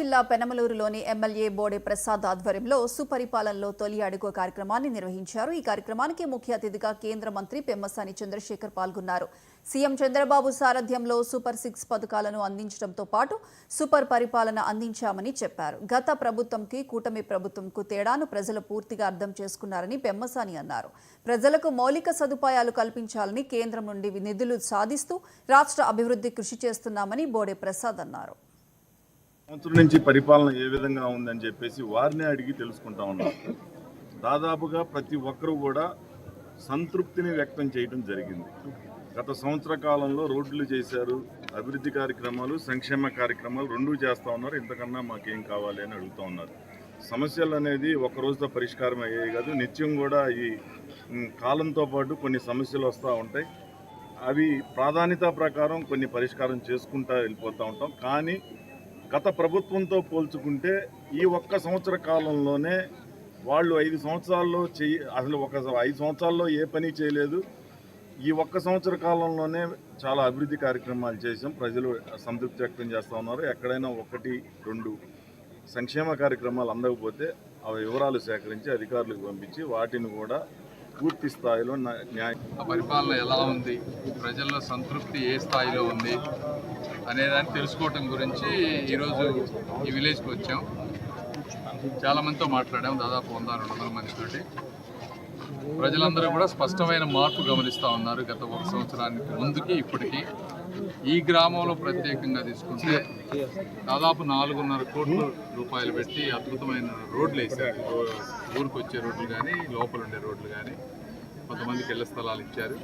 జిల్లా పెనమలూరులోని ఎమ్మెల్యే బోడే ప్రసాద్ ఆధ్వర్యంలో సుపరిపాలనలో తొలి అడుగు కార్యక్రమాన్ని నిర్వహించారు. ఈ కార్యక్రమానికి ముఖ్య అతిథిగా కేంద్ర మంత్రి పెమ్మసాని చంద్రశేఖర్ పాల్గొన్నారు. సీఎం చంద్రబాబు సారథ్యంలో సూపర్ 6 పథకాలను అందించడంతో పాటు సూపర్ పరిపాలన అందించామని చెప్పారు. గత ప్రభుత్వంకి కూటమి ప్రభుత్వంకు తేడాను ప్రజలు పూర్తిగా అర్థం చేసుకున్నారని పెమ్మసాని అన్నారు. ప్రజలకు మౌలిక సదుపాయాలు కల్పించాలని కేంద్రం నుండి నిధులు సాధిస్తూ రాష్ట్ర అభివృద్ధి కృషి చేస్తున్నామని బోడే ప్రసాద్ అన్నారు. సంవత్సరం నుంచి పరిపాలన ఏ విధంగా ఉందని చెప్పేసి వారిని అడిగి తెలుసుకుంటా ఉన్నాం. దాదాపుగా ప్రతి ఒక్కరూ కూడా సంతృప్తిని వ్యక్తం చేయడం జరిగింది. గత సంవత్సర కాలంలో రోడ్లు చేశారు, అభివృద్ధి కార్యక్రమాలు, సంక్షేమ కార్యక్రమాలు రెండూ చేస్తూ ఉన్నారు. ఇంతకన్నా మాకేం కావాలి అని అడుగుతూ ఉన్నారు. సమస్యలు అనేది ఒక రోజుతో పరిష్కారం అయ్యేవి కాదు. నిత్యం కూడా ఈ కాలంతో పాటు కొన్ని సమస్యలు వస్తూ ఉంటాయి. అవి ప్రాధాన్యత ప్రకారం కొన్ని పరిష్కారం చేసుకుంటూ వెళ్ళిపోతూ ఉంటాం. కానీ గత ప్రభుత్వంతో పోల్చుకుంటే ఈ ఒక్క సంవత్సర కాలంలోనే వాళ్ళు 5 సంవత్సరాల్లో అసలు 5 సంవత్సరాల్లో ఏ పని చేయలేదు. ఈ ఒక్క సంవత్సర కాలంలోనే చాలా అభివృద్ధి కార్యక్రమాలు చేసాం. ప్రజలు సంతృప్తి వ్యక్తం చేస్తూ ఉన్నారు. ఎక్కడైనా 1-2 సంక్షేమ కార్యక్రమాలు అందకపోతే ఆ వివరాలు సేకరించి అధికారులకు పంపించి వాటిని కూడా పూర్తి స్థాయిలో పరిపాలన ఎలా ఉంది, ప్రజల్లో సంతృప్తి ఏ స్థాయిలో ఉంది అనేదాన్ని తెలుసుకోవటం గురించి ఈరోజు ఈ విలేజ్కి వచ్చాం. చాలామందితో మాట్లాడాం, దాదాపు 100-200 మందితోటి. ప్రజలందరూ కూడా స్పష్టమైన మార్పు గమనిస్తూ ఉన్నారు. గత 1 సంవత్సరానికి ముందుకి ఇప్పటికీ ఈ గ్రామంలో ప్రత్యేకంగా తీసుకుంటే దాదాపు 4.5 కోట్ల రూపాయలు పెట్టి అద్భుతమైన రోడ్లు వేశారు. ఊరికి వచ్చే రోడ్లు కానీ, లోపల ఉండే రోడ్లు కానీ, కొంతమందికి ఇళ్ల స్థలాలు ఇచ్చారు.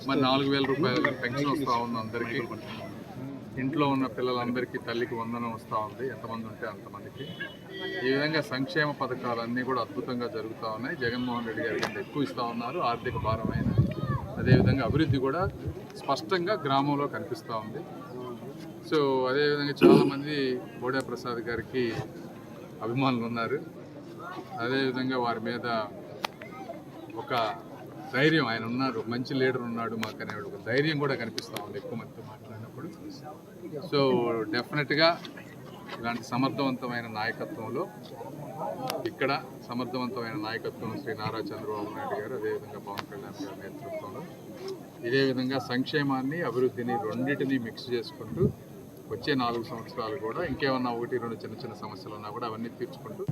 మరి 4,000 రూపాయలు పెన్షన్ వస్తూ ఉంది అందరికీ. ఇంట్లో ఉన్న పిల్లలందరికీ తల్లికి వందనం వస్తూ ఉంది, ఎంతమంది ఉంటే అంతమందికి. ఈ విధంగా సంక్షేమ పథకాలన్నీ కూడా అద్భుతంగా జరుగుతూ ఉన్నాయి. జగన్మోహన్ రెడ్డి గారి కంటే ఎక్కువ ఇస్తూ ఉన్నారు. ఆర్థిక భారమైన అదేవిధంగా అభివృద్ధి కూడా స్పష్టంగా గ్రామంలో కనిపిస్తూ ఉంది. సో అదేవిధంగా చాలామంది బోడే ప్రసాద్ గారికి అభిమానులు ఉన్నారు. అదేవిధంగా వారి మీద ఒక ధైర్యం, ఆయన ఉన్నారు, మంచి లీడర్ ఉన్నాడు మాకు అనే ఒక ధైర్యం కూడా కనిపిస్తూ ఉంది ఎక్కువ మందితో మాట్లాడినప్పుడు. సో డెఫినెట్గా ఇలాంటి సమర్థవంతమైన నాయకత్వంలో ఇక్కడ సమర్థవంతమైన నాయకత్వం శ్రీ నారా చంద్రబాబు నాయుడు గారు, అదేవిధంగా పవన్ కళ్యాణ్ గారి నేతృత్వంలో ఇదే విధంగా సంక్షేమాన్ని, అభివృద్ధిని రెండింటినీ మిక్స్ చేసుకుంటూ వచ్చే 4 సంవత్సరాలు కూడా ఇంకేమన్నా 1-2 చిన్న చిన్న సమస్యలు ఉన్నా కూడా అవన్నీ తీర్చుకుంటూ